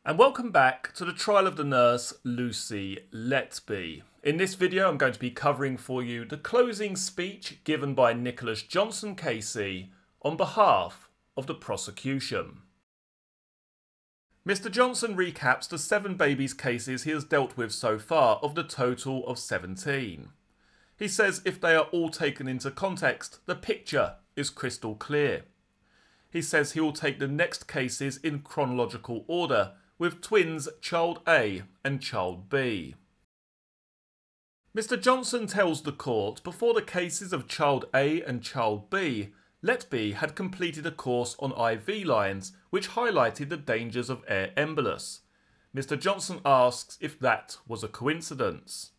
And welcome back to the trial of the nurse Lucy Letby. In this video I'm going to be covering for you the closing speech given by Nicholas Johnson KC on behalf of the prosecution. Mr. Johnson recaps the 7 babies cases he has dealt with so far of the total of 17. He says if they are all taken into context, the picture is crystal clear. He says he will take the next cases in chronological order, with twins Child A and Child B. Mr. Johnson tells the court before the cases of Child A and Child B, Letby had completed a course on IV lines which highlighted the dangers of air embolus. Mr. Johnson asks if that was a coincidence.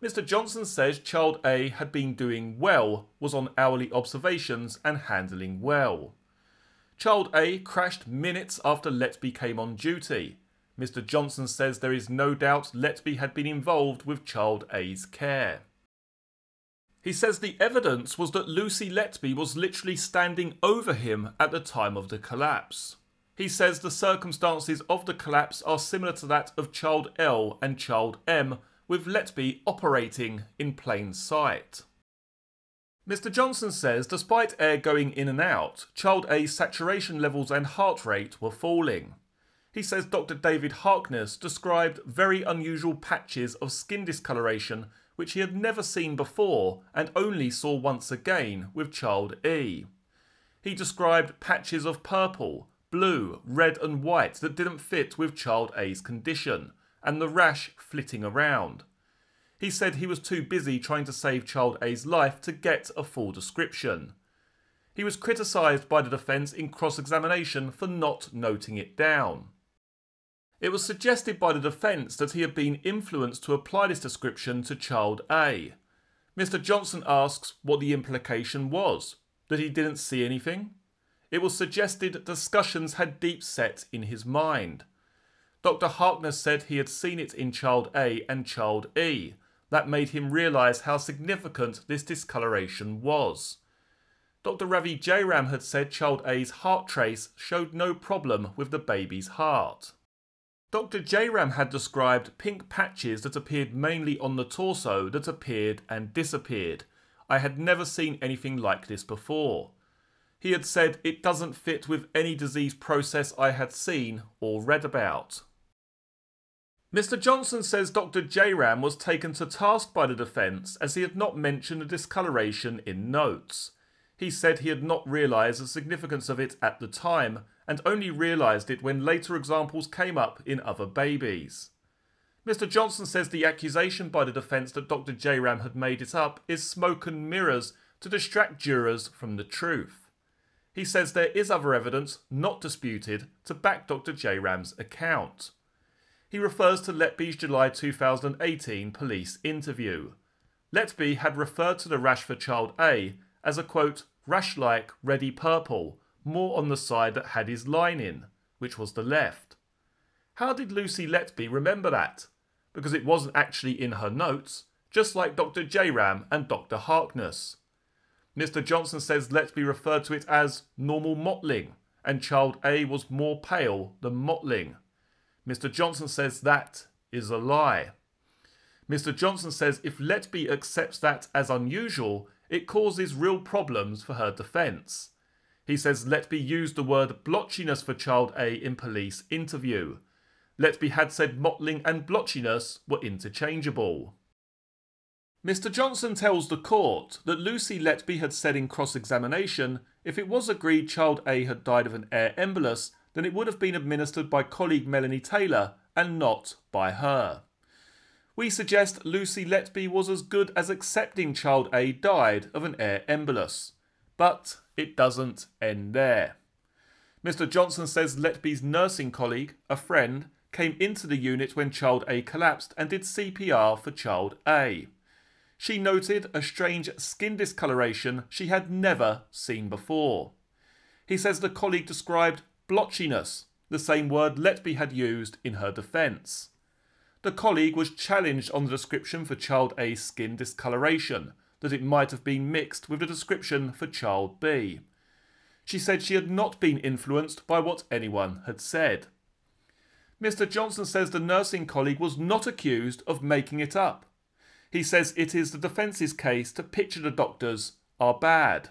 Mr. Johnson says Child A had been doing well, was on hourly observations and handling well. Child A crashed minutes after Letby came on duty. Mr. Johnson says there is no doubt Letby had been involved with Child A's care. He says the evidence was that Lucy Letby was literally standing over him at the time of the collapse. He says the circumstances of the collapse are similar to that of Child L and Child M, with Letby operating in plain sight. Mr. Johnson says despite air going in and out, Child A's saturation levels and heart rate were falling. He says Dr. David Harkness described very unusual patches of skin discoloration which he had never seen before and only saw once again with Child E. He described patches of purple, blue, red and white that didn't fit with Child A's condition, and the rash flitting around. He said he was too busy trying to save Child A's life to get a full description. He was criticised by the defence in cross-examination for not noting it down. It was suggested by the defence that he had been influenced to apply this description to Child A. Mr. Johnson asks what the implication was, that he didn't see anything. It was suggested discussions had deep set in his mind. Dr. Harkness said he had seen it in Child A and Child E. That made him realise how significant this discoloration was. Dr. Ravi Jairam had said Child A's heart trace showed no problem with the baby's heart. Dr. Jairam had described pink patches that appeared mainly on the torso that appeared and disappeared. I had never seen anything like this before. He had said it doesn't fit with any disease process I had seen or read about. Mr. Johnson says Dr. Jairam was taken to task by the defence as he had not mentioned the discoloration in notes. He said he had not realised the significance of it at the time and only realised it when later examples came up in other babies. Mr. Johnson says the accusation by the defence that Dr. Jairam had made it up is smoke and mirrors to distract jurors from the truth. He says there is other evidence, not disputed, to back Dr. Jairam's account. He refers to Letby's July 2018 police interview. Letby had referred to the rash for Child A as a quote, rash-like reddy purple, more on the side that had his line in, which was the left. How did Lucy Letby remember that? Because it wasn't actually in her notes, just like Dr. Jairam and Dr. Harkness. Mr. Johnson says Letby referred to it as normal mottling, and Child A was more pale than mottling. Mr. Johnson says that is a lie. Mr. Johnson says if Letby accepts that as unusual, it causes real problems for her defence. He says Letby used the word blotchiness for Child A in police interview. Letby had said mottling and blotchiness were interchangeable. Mr. Johnson tells the court that Lucy Letby had said in cross-examination if it was agreed Child A had died of an air embolus, then it would have been administered by colleague Melanie Taylor and not by her. We suggest Lucy Letby was as good as accepting Child A died of an air embolus. But it doesn't end there. Mr. Johnson says Letby's nursing colleague, a friend, came into the unit when Child A collapsed and did CPR for Child A. She noted a strange skin discoloration she had never seen before. He says the colleague described blotchiness, the same word Letby had used in her defence. The colleague was challenged on the description for Child A's skin discoloration, that it might have been mixed with the description for Child B. She said she had not been influenced by what anyone had said. Mr. Johnson says the nursing colleague was not accused of making it up. He says it is the defence's case to picture the doctors are bad.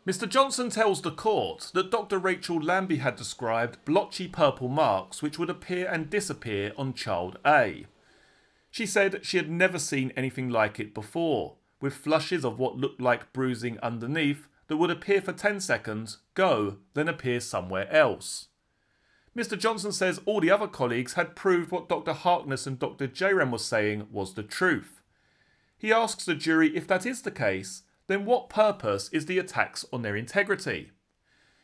Mr. Johnson tells the court that Dr. Rachel Letby had described blotchy purple marks which would appear and disappear on child A. She said she had never seen anything like it before, with flushes of what looked like bruising underneath that would appear for 10 seconds, go, then appear somewhere else. Mr. Johnson says all the other colleagues had proved what Dr. Harkness and Dr. Jairam was saying was the truth. He asks the jury if that is the case, then what purpose is the attacks on their integrity?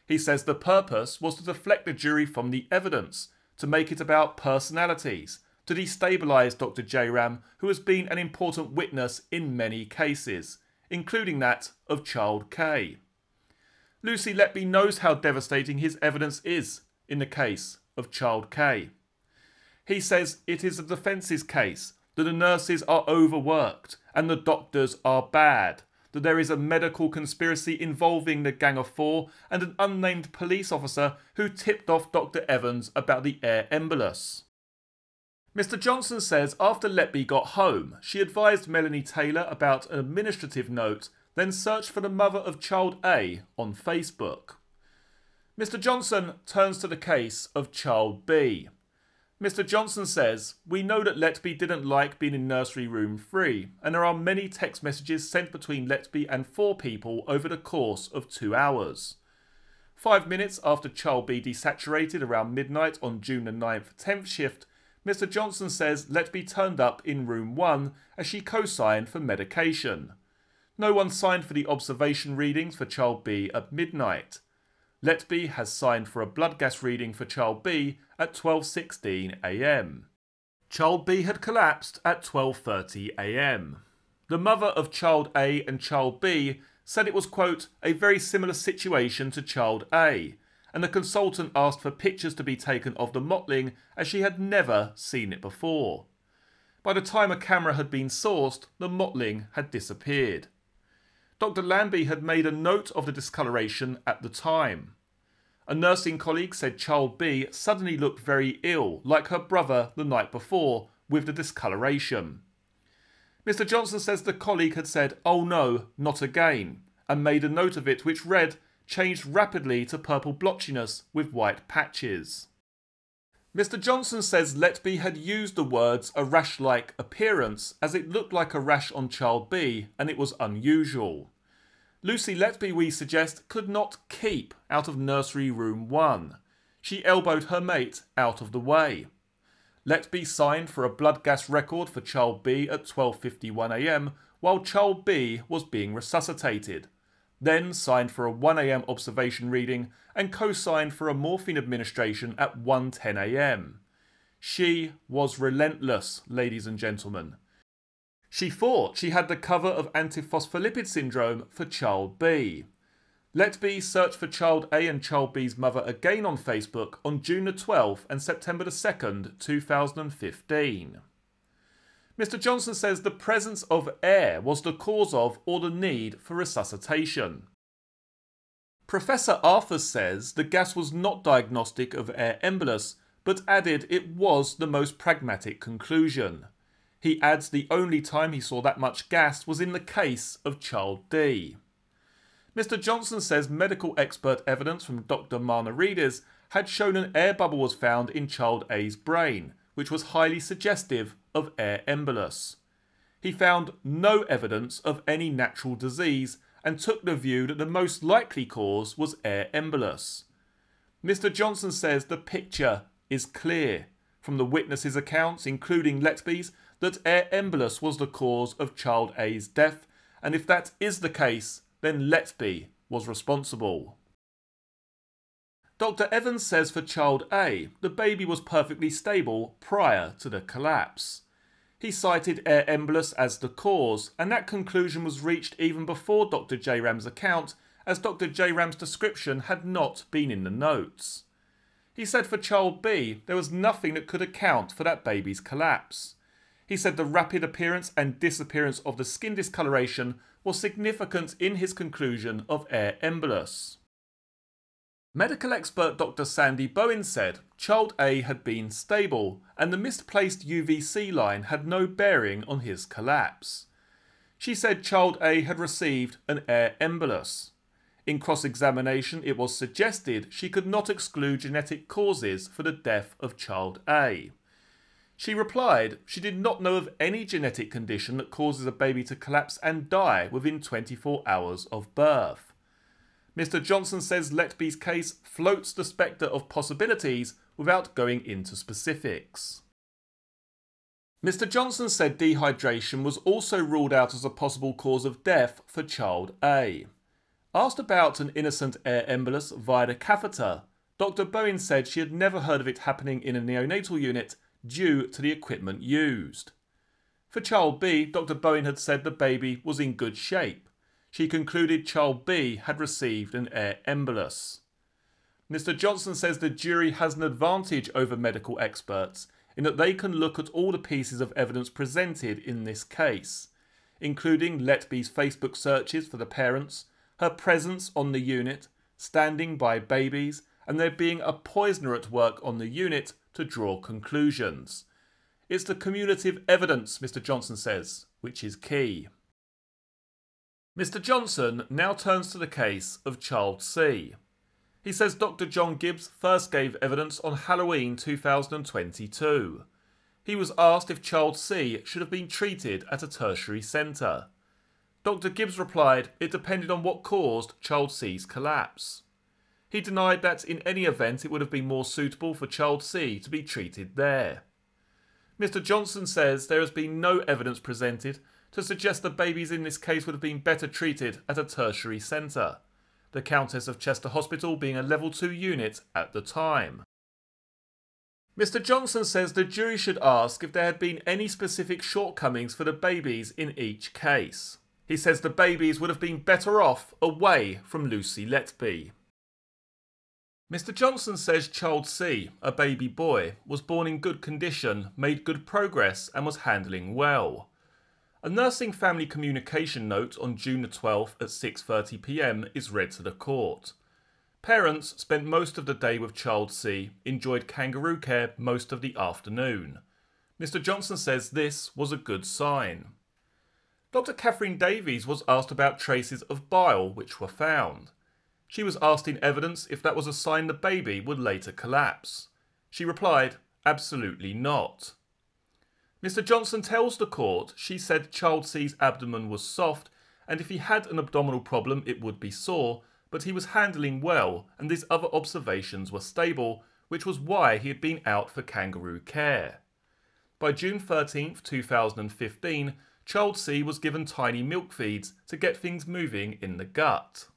He says the purpose was to deflect the jury from the evidence, to make it about personalities, to destabilise Dr. Jairam, who has been an important witness in many cases, including that of child K. Lucy Letby knows how devastating his evidence is in the case of child K. He says it is the defence's case that the nurses are overworked and the doctors are bad, that there is a medical conspiracy involving the Gang of Four and an unnamed police officer who tipped off Dr. Evans about the air embolus. Mr. Johnson says after Letby got home, she advised Melanie Taylor about an administrative note, then searched for the mother of child A on Facebook. Mr. Johnson turns to the case of child B. Mr. Johnson says, "We know that Letby didn't like being in nursery room 3, and there are many text messages sent between Letby and 4 people over the course of 2 hours. 5 minutes after child B desaturated around midnight on June the 9th 10th shift, Mr. Johnson says Letby turned up in room 1 as she co-signed for medication. No one signed for the observation readings for child B at midnight. Letby has signed for a blood gas reading for child B at 12:16 AM. Child B had collapsed at 12:30 AM. The mother of child A and child B said it was, quote, a very similar situation to child A, and the consultant asked for pictures to be taken of the mottling as she had never seen it before. By the time a camera had been sourced, the mottling had disappeared. Dr. Letby had made a note of the discoloration at the time. A nursing colleague said child B suddenly looked very ill, like her brother the night before, with the discoloration. Mr. Johnson says the colleague had said, "Oh no, not again," and made a note of it which read, "changed rapidly to purple blotchiness with white patches." Mr. Johnson says Letby had used the words a rash-like appearance as it looked like a rash on child B and it was unusual. Lucy Letby, we suggest, could not keep out of nursery room 1. She elbowed her mate out of the way. Letby signed for a blood gas record for child B at 12:51 AM while child B was being resuscitated, then signed for a 1 AM observation reading and co-signed for a morphine administration at 1:10 AM. She was relentless, ladies and gentlemen. She thought she had the cover of antiphospholipid syndrome for child B. Letby searched for child A and child B's mother again on Facebook on June the 12th and September the 2nd, 2015. Mr. Johnson says the presence of air was the cause of or the need for resuscitation. Professor Arthur says the gas was not diagnostic of air embolus, but added it was the most pragmatic conclusion. He adds the only time he saw that much gas was in the case of child D. Mr. Johnson says medical expert evidence from Dr. Marnarides had shown an air bubble was found in child A's brain, which was highly suggestive of air embolus. He found no evidence of any natural disease and took the view that the most likely cause was air embolus. Mr. Johnson says the picture is clear from the witnesses' accounts, including Letby's, that air embolus was the cause of child A's death, and if that is the case, then Letby was responsible. Dr. Evans says for child A, the baby was perfectly stable prior to the collapse. He cited air embolus as the cause, and that conclusion was reached even before Dr. Jairam's account, as Dr. Jairam's description had not been in the notes. He said for child B, there was nothing that could account for that baby's collapse. He said the rapid appearance and disappearance of the skin discoloration was significant in his conclusion of air embolus. Medical expert Dr. Sandy Bowen said child A had been stable and the misplaced UVC line had no bearing on his collapse. She said child A had received an air embolus. In cross-examination, it was suggested she could not exclude genetic causes for the death of child A. She replied she did not know of any genetic condition that causes a baby to collapse and die within 24 hours of birth. Mr. Johnson says Letby's case floats the spectre of possibilities without going into specifics. Mr. Johnson said dehydration was also ruled out as a possible cause of death for child A. Asked about an innocent air embolus via the catheter, Dr. Bowen said she had never heard of it happening in a neonatal unit due to the equipment used. For child B, Dr. Bowen had said the baby was in good shape. She concluded child B had received an air embolus. Mr. Johnson says the jury has an advantage over medical experts in that they can look at all the pieces of evidence presented in this case, including Letby's Facebook searches for the parents, her presence on the unit, standing by babies, and there being a poisoner at work on the unit to draw conclusions. It's the cumulative evidence, Mr. Johnson says, which is key. Mr. Johnson now turns to the case of child C. He says Dr. John Gibbs first gave evidence on Halloween 2022. He was asked if child C should have been treated at a tertiary centre. Dr. Gibbs replied it depended on what caused child C's collapse. He denied that in any event it would have been more suitable for child C to be treated there. Mr. Johnson says there has been no evidence presented to suggest the babies in this case would have been better treated at a tertiary centre, the Countess of Chester Hospital being a level 2 unit at the time. Mr. Johnson says the jury should ask if there had been any specific shortcomings for the babies in each case. He says the babies would have been better off away from Lucy Letby. Mr. Johnson says child C, a baby boy, was born in good condition, made good progress and was handling well. A nursing family communication note on June the 12th at 6:30 p.m. is read to the court. Parents spent most of the day with child C, enjoyed kangaroo care most of the afternoon. Mr. Johnson says this was a good sign. Dr. Catherine Davies was asked about traces of bile which were found. She was asked in evidence if that was a sign the baby would later collapse. She replied, absolutely not. Mr. Johnson tells the court she said child C's abdomen was soft and if he had an abdominal problem it would be sore, but he was handling well and these other observations were stable, which was why he had been out for kangaroo care. By June 13th, 2015, child C was given tiny milk feeds to get things moving in the gut.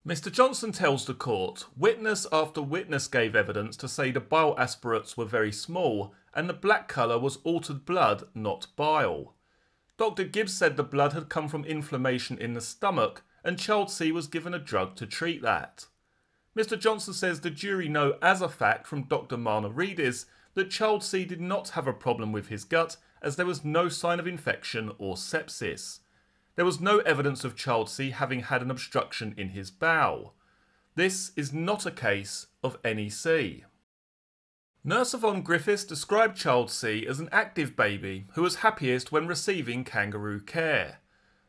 Mr. Johnson tells the court witness after witness gave evidence to say the bile aspirates were very small and the black colour was altered blood, not bile. Dr. Gibbs said the blood had come from inflammation in the stomach and child C was given a drug to treat that. Mr. Johnson says the jury know as a fact from Dr. Marna Reedis that child C did not have a problem with his gut as there was no sign of infection or sepsis. There was no evidence of child C having had an obstruction in his bowel. This is not a case of NEC. Nurse Yvonne Griffiths described child C as an active baby who was happiest when receiving kangaroo care.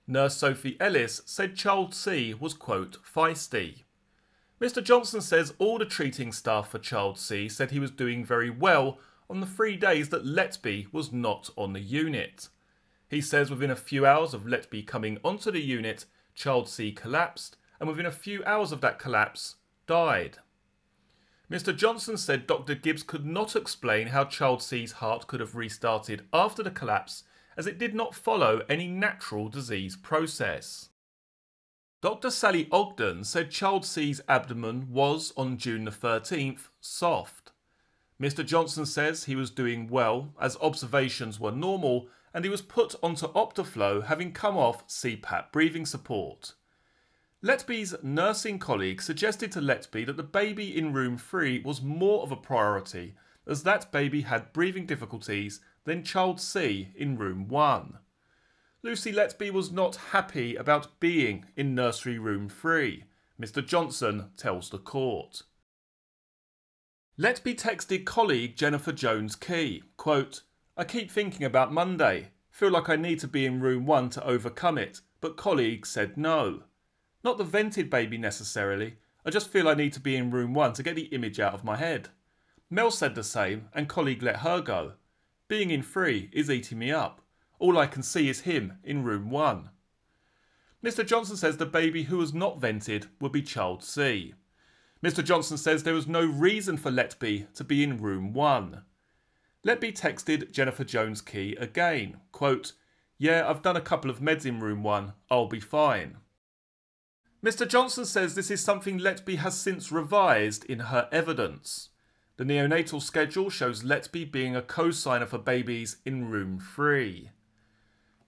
Nurse Sophie Ellis said child C was, quote, feisty. Mr. Johnson says all the treating staff for child C said he was doing very well on the 3 days that Letby was not on the unit. He says within a few hours of Letby coming onto the unit, child C collapsed, and within a few hours of that collapse, died. Mr. Johnson said Dr. Gibbs could not explain how child C's heart could have restarted after the collapse, as it did not follow any natural disease process. Dr. Sally Ogden said child C's abdomen was, on June the 13th, soft. Mr. Johnson says he was doing well, as observations were normal, and he was put onto Optiflow having come off CPAP breathing support. Letby's nursing colleague suggested to Letby that the baby in room 3 was more of a priority, as that baby had breathing difficulties than child C in room 1. Lucy Letby was not happy about being in nursery room 3. Mr. Johnson tells the court. Letby texted colleague Jennifer Jones-Key, quote, "I keep thinking about Monday. Feel like I need to be in room 1 to overcome it, but colleague said no. Not the vented baby necessarily, I just feel I need to be in room 1 to get the image out of my head. Mel said the same and colleague let her go. Being in 3 is eating me up. All I can see is him in room 1. Mr. Johnson says the baby who was not vented would be child C. Mr. Johnson says there was no reason for Letby to be in room 1. Letby texted Jennifer Jones-Key again, quote, "Yeah, I've done a couple of meds in room 1, I'll be fine." Mr. Johnson says this is something Letby has since revised in her evidence. The neonatal schedule shows Letby being a co-signer for babies in room 3.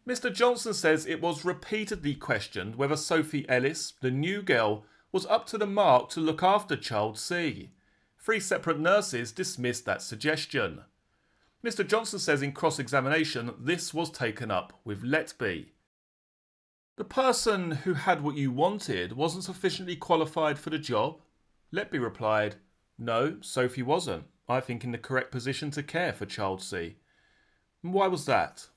Mr. Johnson says it was repeatedly questioned whether Sophie Ellis, the new girl, was up to the mark to look after child C. 3 separate nurses dismissed that suggestion. Mr. Johnson says in cross-examination this was taken up with Letby. The person who had what you wanted wasn't sufficiently qualified for the job? Letby replied, "No, Sophie wasn't. I think in the correct position to care for child C." Why was that?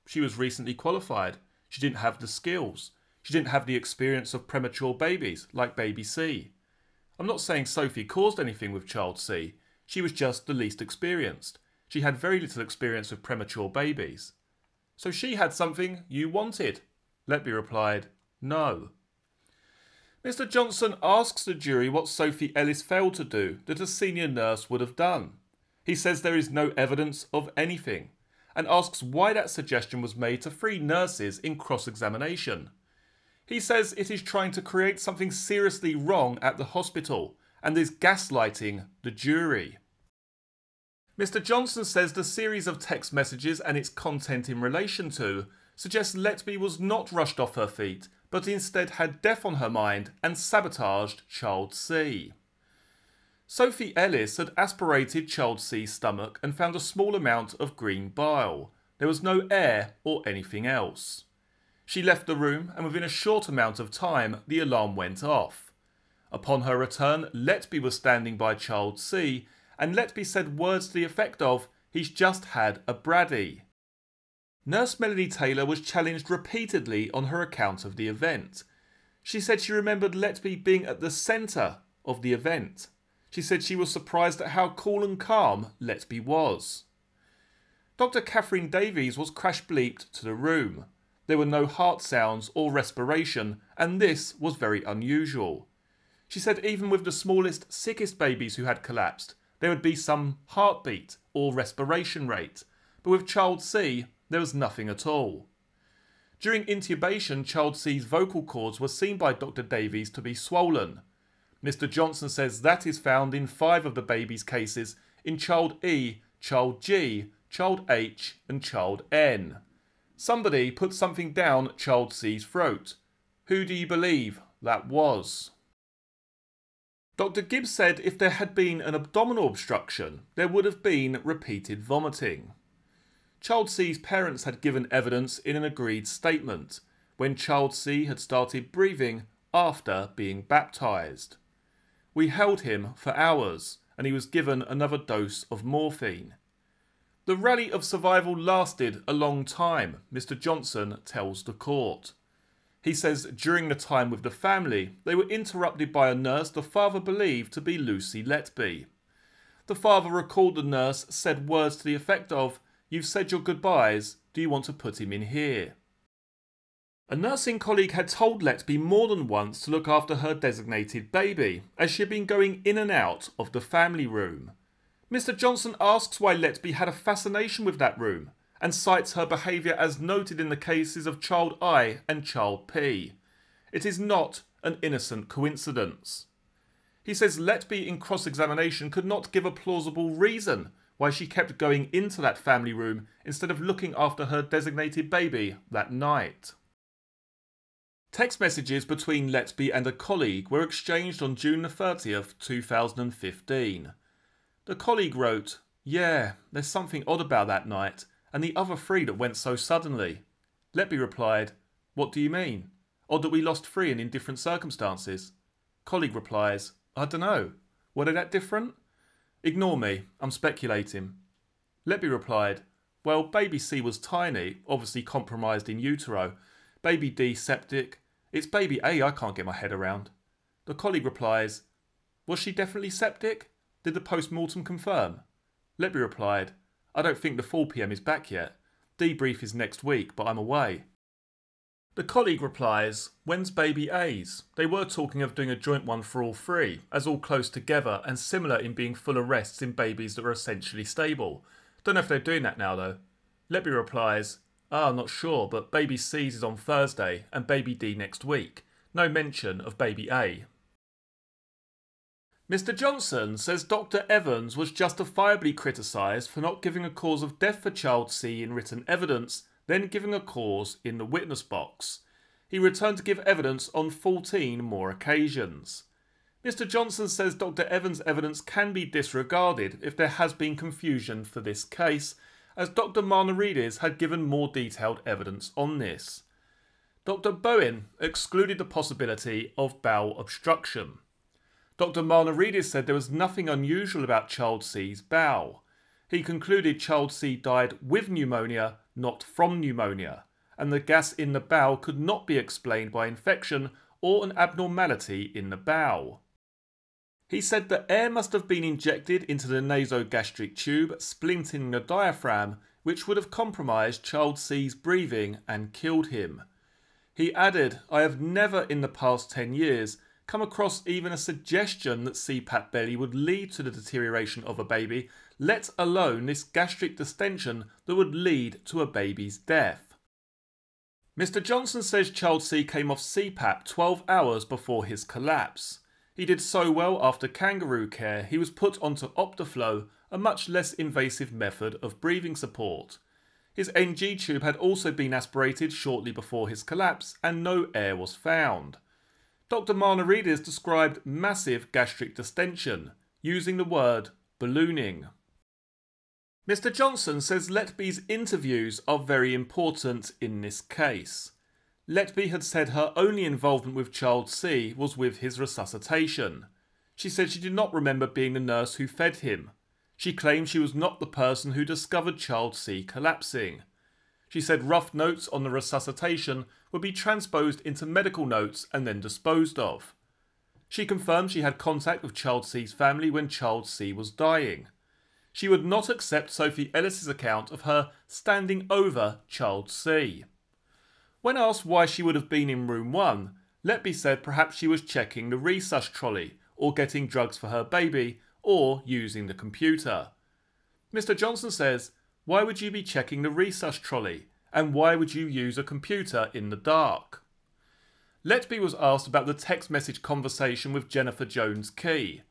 She was recently qualified. She didn't have the skills. She didn't have the experience of premature babies, like baby C. I'm not saying Sophie caused anything with child C. She was just the least experienced. She had very little experience with premature babies. So she had something you wanted. Letby replied, "No." Mr. Johnson asks the jury what Sophie Ellis failed to do that a senior nurse would have done. He says there is no evidence of anything, and asks why that suggestion was made to 3 nurses in cross-examination. He says it is trying to create something seriously wrong at the hospital, and is gaslighting the jury. Mr. Johnson says the series of text messages and its content in relation to suggests Letby was not rushed off her feet, but instead had death on her mind and sabotaged child C. Sophie Ellis had aspirated child C's stomach and found a small amount of green bile. There was no air or anything else. She left the room and within a short amount of time the alarm went off. Upon her return, Letby was standing by child C and Letby said words to the effect of, "He's just had a Braddy." Nurse Melanie Taylor was challenged repeatedly on her account of the event. She said she remembered Letby being at the centre of the event. She said she was surprised at how cool and calm Letby was. Dr. Catherine Davies was crash bleeped to the room. There were no heart sounds or respiration, and this was very unusual. She said even with the smallest, sickest babies who had collapsed, there would be some heartbeat or respiration rate, but with child C, there was nothing at all. During intubation, child C's vocal cords were seen by Dr. Davies to be swollen. Mr. Johnson says that is found in 5 of the baby's cases in child E, child G, child H and child N. Somebody put something down child C's throat. Who do you believe that was? Dr. Gibbs said if there had been an abdominal obstruction, there would have been repeated vomiting. Child C's parents had given evidence in an agreed statement when child C had started breathing after being baptised. We held him for hours and he was given another dose of morphine. The rally of survival lasted a long time, Mr. Johnson tells the court. He says during the time with the family, they were interrupted by a nurse the father believed to be Lucy Letby. The father recalled the nurse said words to the effect of, "You've said your goodbyes, do you want to put him in here?" A nursing colleague had told Letby more than once to look after her designated baby, as she had been going in and out of the family room. Mr. Johnson asks why Letby had a fascination with that room, and cites her behaviour as noted in the cases of child I and child P. It is not an innocent coincidence. He says Letby in cross-examination could not give a plausible reason why she kept going into that family room instead of looking after her designated baby that night. Text messages between Letby and a colleague were exchanged on June 30th, 2015. The colleague wrote, "Yeah, there's something odd about that night, and the other 3 that went so suddenly." Letby replied, "What do you mean? Odd that we lost 3 and in different circumstances." Colleague replies, I don't know. Were they that different? Ignore me, I'm speculating. Letby replied, well, baby C was tiny, obviously compromised in utero. Baby D septic. It's baby A I can't get my head around. The colleague replies, was she definitely septic? Did the post-mortem confirm? Letby replied, I don't think the full PM is back yet. Debrief is next week, but I'm away. The colleague replies, when's baby A's? They were talking of doing a joint one for all three, as all close together and similar in being full arrests in babies that are essentially stable. Don't know if they're doing that now though. Letby replies, I'm not sure, but baby C's is on Thursday and baby D next week. No mention of baby A. Mr Johnson says Dr Evans was justifiably criticised for not giving a cause of death for child C in written evidence, then giving a cause in the witness box. He returned to give evidence on 14 more occasions. Mr Johnson says Dr Evans' evidence can be disregarded if there has been confusion for this case, as Dr Marnarides had given more detailed evidence on this. Dr Bowen excluded the possibility of bowel obstruction. Dr Marnarides said there was nothing unusual about child C's bowel. He concluded child C died with pneumonia, not from pneumonia, and the gas in the bowel could not be explained by infection or an abnormality in the bowel. He said that air must have been injected into the nasogastric tube, splinting the diaphragm, which would have compromised child C's breathing and killed him. He added, I have never in the past 10 years come across even a suggestion that CPAP belly would lead to the deterioration of a baby, let alone this gastric distension that would lead to a baby's death. Mr Johnson says child C came off CPAP 12 hours before his collapse. He did so well after kangaroo care he was put onto Optiflow, a much less invasive method of breathing support. His NG tube had also been aspirated shortly before his collapse and no air was found. Dr Marnarides described massive gastric distension, using the word ballooning. Mr Johnson says Letby's interviews are very important in this case. Letby had said her only involvement with child C was with his resuscitation. She said she did not remember being the nurse who fed him. She claimed she was not the person who discovered child C collapsing. She said rough notes on the resuscitation would be transposed into medical notes and then disposed of. She confirmed she had contact with child C's family when child C was dying. She would not accept Sophie Ellis's account of her standing over child C. When asked why she would have been in room 1, Letby said perhaps she was checking the resus trolley, or getting drugs for her baby, or using the computer. Mr Johnson says, why would you be checking the resus trolley, and why would you use a computer in the dark? Letby was asked about the text message conversation with Jennifer Jones-Key.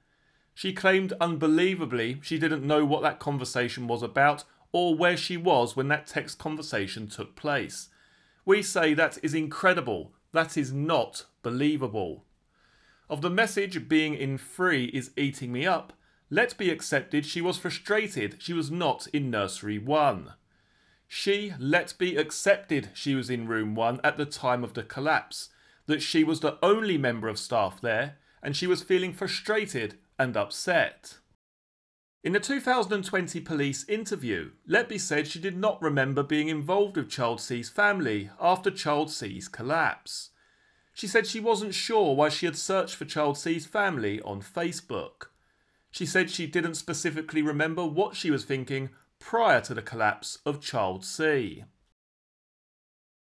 She claimed unbelievably she didn't know what that conversation was about or where she was when that text conversation took place. We say that is incredible, that is not believable. Of the message being in 3 is eating me up, Letby accepted she was frustrated she was not in nursery 1. She, Letby, accepted she was in room 1 at the time of the collapse, that she was the only member of staff there, and she was feeling frustrated and upset. In the 2020 police interview, Letby said she did not remember being involved with child C's family after child C's collapse. She said she wasn't sure why she had searched for child C's family on Facebook. She said she didn't specifically remember what she was thinking prior to the collapse of child C.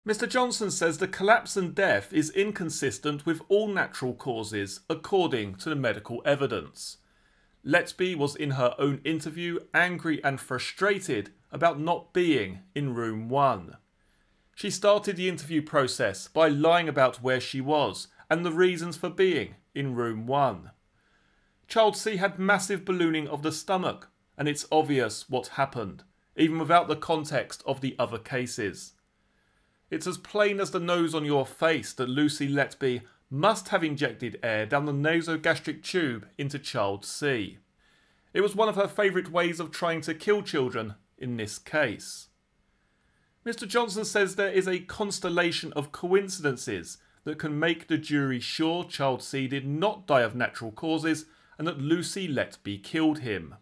Mr Johnson says the collapse and death is inconsistent with all natural causes according to the medical evidence. Letby was in her own interview angry and frustrated about not being in room 1. She started the interview process by lying about where she was and the reasons for being in room 1. Child C had massive ballooning of the stomach, and it's obvious what happened, even without the context of the other cases. It's as plain as the nose on your face that Lucy Letby must have injected air down the nasogastric tube into child C. It was one of her favourite ways of trying to kill children in this case. Mr Johnson says there is a constellation of coincidences that can make the jury sure child C did not die of natural causes and that Lucy Letby killed him.